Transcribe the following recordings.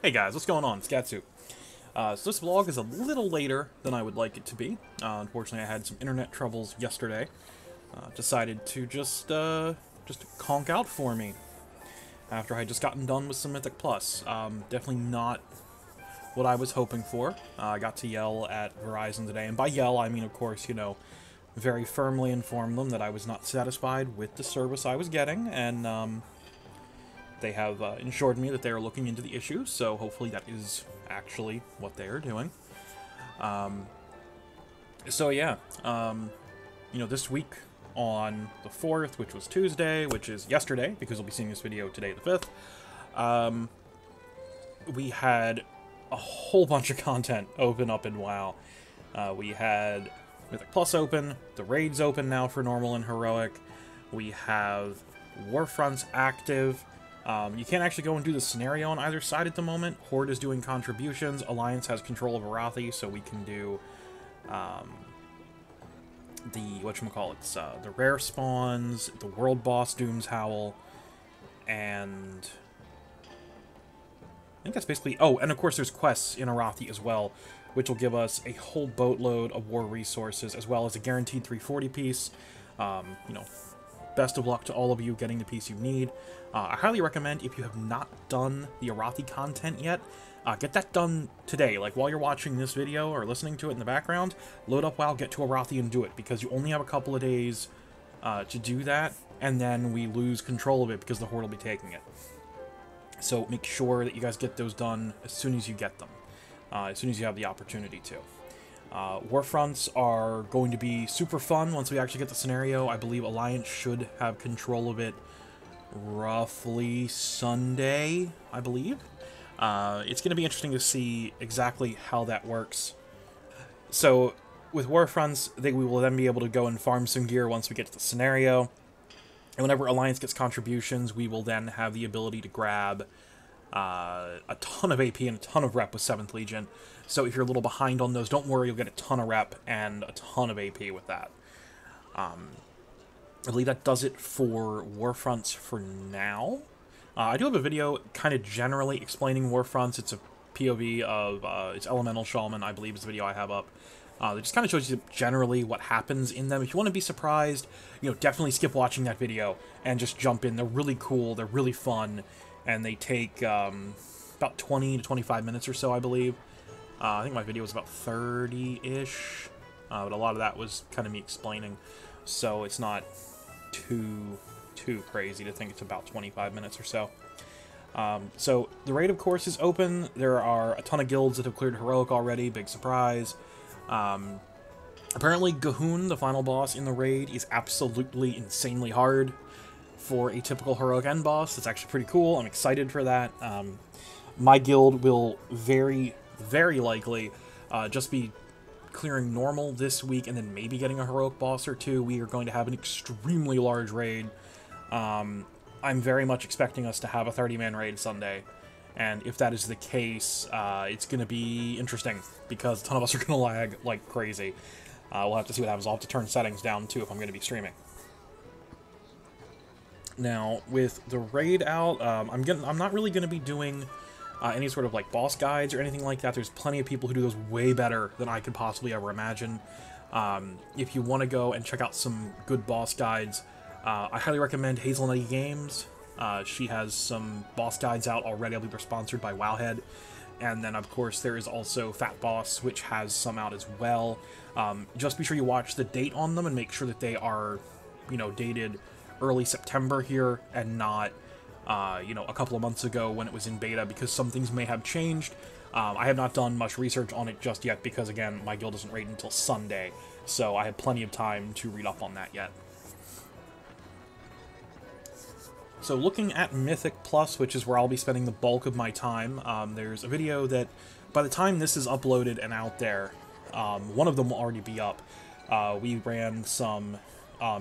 Hey guys, what's going on? It's Gatsu. So this vlog is a little later than I would like it to be. Unfortunately, I had some internet troubles yesterday. Decided to just conk out for me after I had just gotten done with some Mythic Plus. Definitely not what I was hoping for. I got to yell at Verizon today, and by yell I mean, of course, very firmly inform them that I was not satisfied with the service I was getting, and they have assured me that they are looking into the issue, so hopefully that is actually what they are doing. So yeah, this week on the 4th, which was Tuesday, which is yesterday, because we'll be seeing this video today the 5th, we had a whole bunch of content open up in WoW. We had Mythic Plus open, the raids open now for normal and heroic, we have Warfronts active. You can't actually go and do the scenario on either side at the moment. Horde is doing contributions, Alliance has control of Arathi, so we can do the rare spawns, the world boss Doom's Howl, and I think that's basically... Oh, and of course there's quests in Arathi as well, which will give us a whole boatload of war resources, as well as a guaranteed 340 piece. Best of luck to all of you getting the piece you need. I highly recommend, if you have not done the Arathi content yet, get that done today. Like, while you're watching this video or listening to it in the background, load up WoW, get to Arathi, and do it, because you only have a couple of days to do that, and then we lose control of it because the Horde will be taking it. So make sure that you guys get those done as soon as you get them, as soon as you have the opportunity to. Warfronts are going to be super fun once we actually get the scenario. I believe Alliance should have control of it roughly Sunday, I believe. It's going to be interesting to see exactly how that works. So, with Warfronts, we will then be able to go and farm some gear once we get to the scenario. And whenever Alliance gets contributions, we will then have the ability to grab a ton of AP and a ton of rep with 7th Legion. So if you're a little behind on those, don't worry, you'll get a ton of rep and a ton of AP with that. I believe that does it for Warfronts for now. I do have a video kind of generally explaining Warfronts. It's a POV of, it's Elemental Shaman, I believe is the video I have up. It just kind of shows you generally what happens in them. If you want to be surprised, definitely skip watching that video and just jump in. They're really cool, they're really fun, and they take about 20 to 25 minutes or so, I believe. I think my video was about 30-ish, but a lot of that was kind of me explaining, so it's not too crazy to think it's about 25 minutes or so. So the raid, of course, is open. There are a ton of guilds that have cleared heroic already, big surprise. Apparently Gahoon, the final boss in the raid, is absolutely insanely hard for a typical heroic end boss. It's actually pretty cool. I'm excited for that. My guild will very likely just be clearing normal this week and then maybe getting a heroic boss or two. We are going to have an extremely large raid. I'm very much expecting us to have a 30-man raid Sunday, and if that is the case, it's going to be interesting because a ton of us are going to lag like crazy. We'll have to see what happens. I'll have to turn settings down too if I'm going to be streaming. Now, with the raid out, I'm not really going to be doing any sort of like boss guides or anything like that. There's plenty of people who do those way better than I could possibly ever imagine. If you want to go and check out some good boss guides, I highly recommend Hazelnutty Games. She has some boss guides out already. I believe they're sponsored by Wowhead. And then, of course, there is also Fat Boss, which has some out as well. Just be sure you watch the date on them and make sure that they are, dated early September here and not a couple of months ago when it was in beta, because some things may have changed. I have not done much research on it just yet because, again, my guild doesn't raid until Sunday, so I had plenty of time to read up on that yet. So looking at Mythic Plus, which is where I'll be spending the bulk of my time, there's a video that, by the time this is uploaded and out there, one of them will already be up. We ran some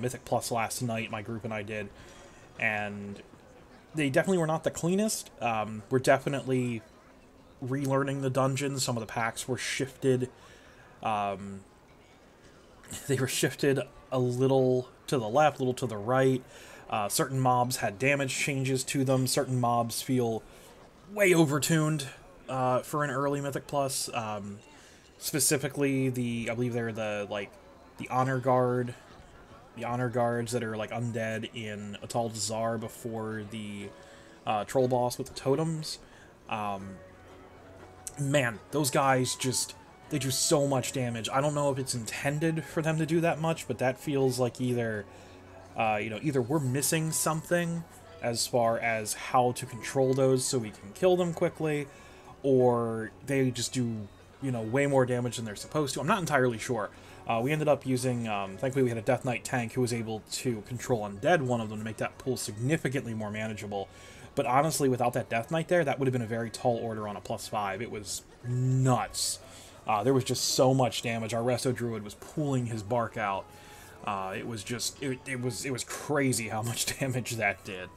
Mythic Plus last night, my group and I did, and they definitely were not the cleanest. We're definitely relearning the dungeons. Some of the packs were shifted. They were shifted a little to the left, a little to the right. Certain mobs had damage changes to them. Certain mobs feel way overtuned. for an early Mythic Plus. Specifically, I believe they're the Honor Guard, the Honor Guards that are like undead in Atal Dazar before the Troll Boss with the totems. Man, those guys they do so much damage. I don't know if it's intended for them to do that much, but that feels like either we're missing something as far as how to control those so we can kill them quickly, or they just do, way more damage than they're supposed to. I'm not entirely sure. We ended up using, thankfully we had a Death Knight tank who was able to control Undead, one of them, to make that pool significantly more manageable. But honestly, without that Death Knight there, that would have been a very tall order on a +5. It was nuts. There was just so much damage. Our Resto Druid was pulling his bark out. It was crazy how much damage that did.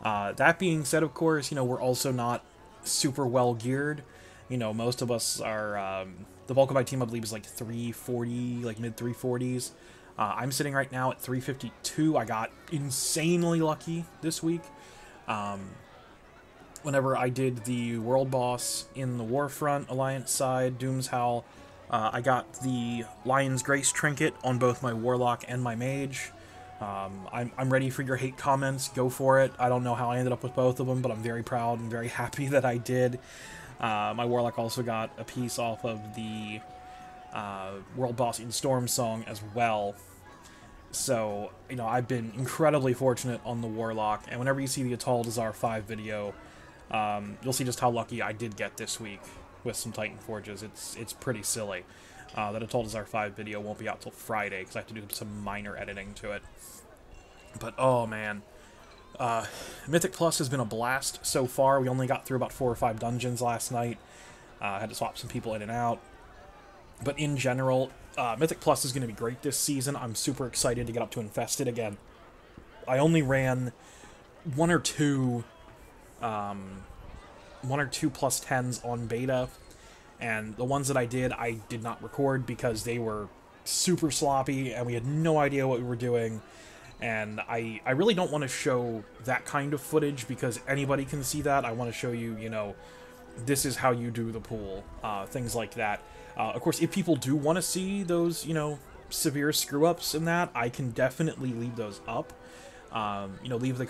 That being said, of course, we're also not super well geared. Most of us are, the bulk of my team, I believe, is like 340, like mid 340s. I'm sitting right now at 352. I got insanely lucky this week. Whenever I did the World Boss in the Warfront Alliance side, Doom's Howl, I got the Lion's Grace trinket on both my Warlock and my Mage. I'm ready for your hate comments. Go for it. I don't know how I ended up with both of them, but I'm very proud and very happy that I did. My Warlock also got a piece off of the World Boss in Storm Song as well. So, I've been incredibly fortunate on the Warlock, and whenever you see the Atal Dazar 5 video, you'll see just how lucky I did get this week with some Titan Forges. It's pretty silly. That Atal Dazar 5 video won't be out till Friday, because I have to do some minor editing to it. But, oh man. Mythic Plus has been a blast so far. We only got through about 4 or 5 dungeons last night. Had to swap some people in and out. But in general, Mythic Plus is going to be great this season. I'm super excited to get up to Infested again. I only ran one or two +10s on beta, and the ones that I did not record because they were super sloppy and we had no idea what we were doing. And I really don't want to show that kind of footage because anybody can see that. I want to show you, this is how you do the pool, things like that. Of course, if people do want to see those, severe screw-ups in that, I can definitely leave those up. Leave in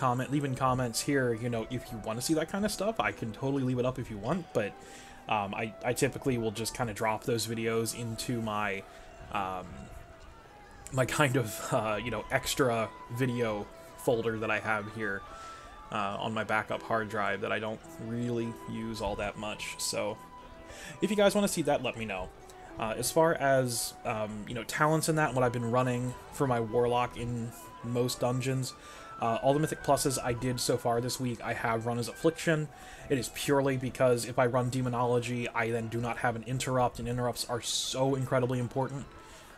comments here, if you want to see that kind of stuff, I can totally leave it up if you want, but I typically will just kind of drop those videos into my, my kind of, extra video folder that I have here on my backup hard drive that I don't really use all that much. So if you guys want to see that, let me know. As far as, talents in that, and what I've been running for my Warlock in most dungeons, all the Mythic Pluses I did so far this week, I have run as Affliction. It is purely because if I run Demonology, I then do not have an Interrupt, and Interrupts are so incredibly important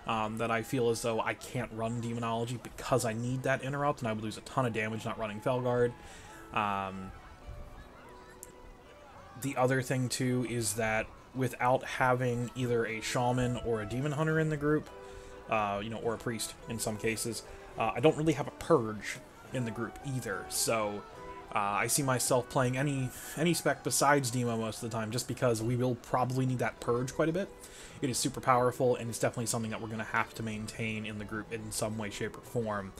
that I feel as though I can't run Demonology because I need that Interrupt, and I would lose a ton of damage not running Felguard. The other thing, too, is that without having either a Shaman or a Demon Hunter in the group, or a Priest in some cases, I don't really have a Purge in the group either, so I see myself playing any spec besides Demo most of the time, just because we will probably need that Purge quite a bit. It is super powerful, and it's definitely something that we're going to have to maintain in the group in some way, shape, or form.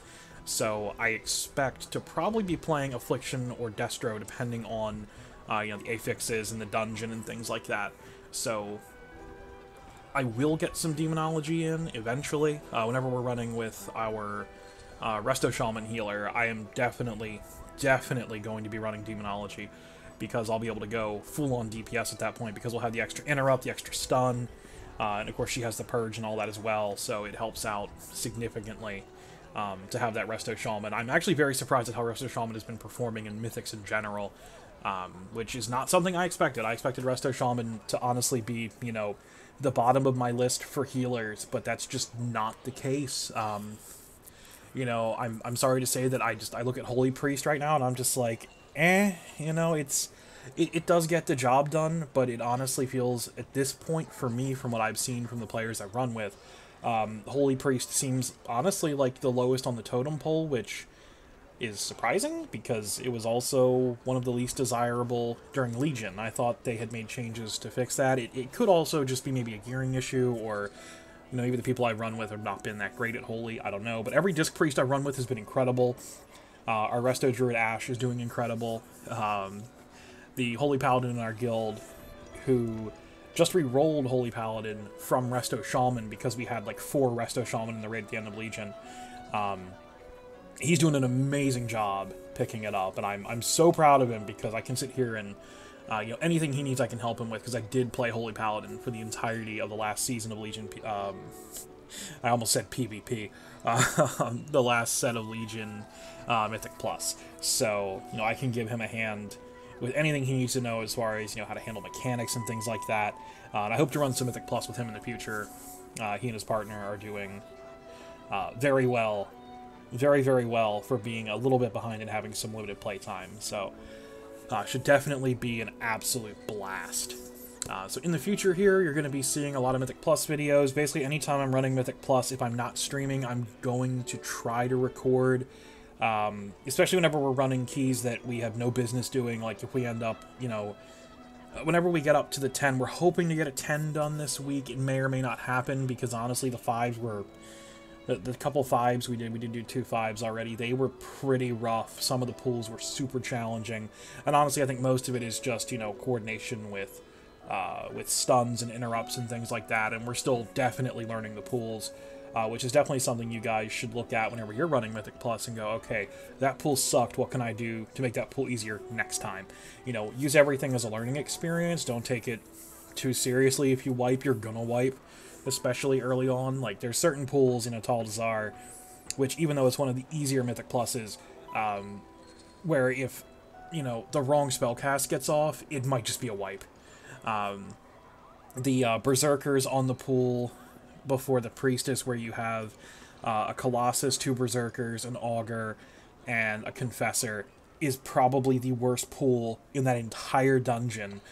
So I expect to probably be playing Affliction or Destro, depending on the affixes and the dungeon and things like that. So I will get some Demonology in eventually. Whenever we're running with our Resto Shaman healer, I am definitely going to be running Demonology, because I'll be able to go full-on DPS at that point, because we'll have the extra interrupt, the extra stun, and of course she has the purge and all that as well, so it helps out significantly to have that Resto Shaman. I'm actually very surprised at how Resto Shaman has been performing in Mythics in general, which is not something I expected. I expected Resto Shaman to honestly be, the bottom of my list for healers, but that's just not the case. I'm sorry to say that I look at Holy Priest right now and I'm just like, it does get the job done, but it honestly feels, at this point, for me, from what I've seen from the players I've run with, Holy Priest seems honestly like the lowest on the totem pole, which is surprising, because it was also one of the least desirable during Legion. I thought they had made changes to fix that. It could also just be maybe a gearing issue, or, you know, maybe the people I run with have not been that great at Holy, I don't know. But every Disc Priest I run with has been incredible. Our Resto Druid Ash is doing incredible. The Holy Paladin in our guild, who just re-rolled Holy Paladin from Resto Shaman, because we had like 4 Resto Shaman in the raid at the end of Legion. He's doing an amazing job picking it up, and I'm so proud of him, because I can sit here and, you know, anything he needs I can help him with, because I did play Holy Paladin for the entirety of the last season of Legion. I almost said PvP. The last set of Legion Mythic Plus. So, you know, I can give him a hand with anything he needs to know as far as, you know, how to handle mechanics and things like that. And I hope to run some Mythic Plus with him in the future. He and his partner are doing very well. Very, very well for being a little bit behind and having some limited playtime. So, should definitely be an absolute blast. So in the future here, you're going to be seeing a lot of Mythic Plus videos. Basically, anytime I'm running Mythic Plus, if I'm not streaming, I'm going to try to record. Especially whenever we're running keys that we have no business doing. Like if we end up, you know, whenever we get up to the 10, we're hoping to get a 10 done this week. It may or may not happen, because honestly, the 5s were... The couple 5s we did do 2 5s already, they were pretty rough. Some of the pools were super challenging. And honestly, I think most of it is just, you know, coordination with stuns and interrupts and things like that. And we're still definitely learning the pools, which is definitely something you guys should look at whenever you're running Mythic Plus and go, okay, that pool sucked, what can I do to make that pool easier next time? You know, use everything as a learning experience. Don't take it too seriously. If you wipe, you're gonna wipe. Especially early on. Like, there's certain pools in Atal Dazar, which, even though it's one of the easier Mythic Pluses, where if, you know, the wrong spellcast gets off, it might just be a wipe. The Berserkers on the pool before the Priestess, where you have a Colossus, 2 Berserkers, an Augur, and a Confessor, is probably the worst pool in that entire dungeon.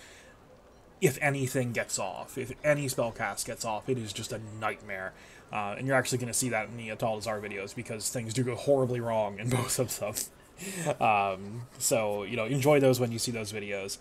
If anything gets off, if any spellcast gets off, it is just a nightmare. And you're actually going to see that in the Atal Dazar videos, because things do go horribly wrong in both of them. So, you know, enjoy those when you see those videos.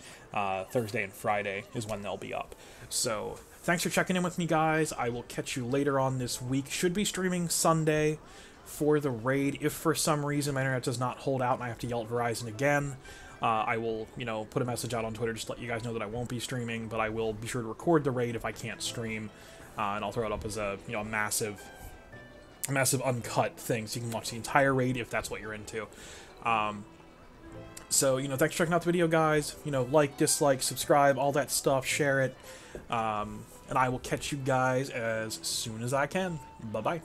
Thursday and Friday is when they'll be up. So, thanks for checking in with me, guys. I will catch you later on this week. Should be streaming Sunday for the raid. If for some reason my internet does not hold out and I have to yell at Verizon again, I will, you know, put a message out on Twitter just to let you guys know that I won't be streaming, but I will be sure to record the raid if I can't stream, and I'll throw it up as a, you know, a massive uncut thing, so you can watch the entire raid if that's what you're into. So, you know, thanks for checking out the video, guys. You know, like, dislike, subscribe, all that stuff, share it, and I will catch you guys as soon as I can. Bye-bye.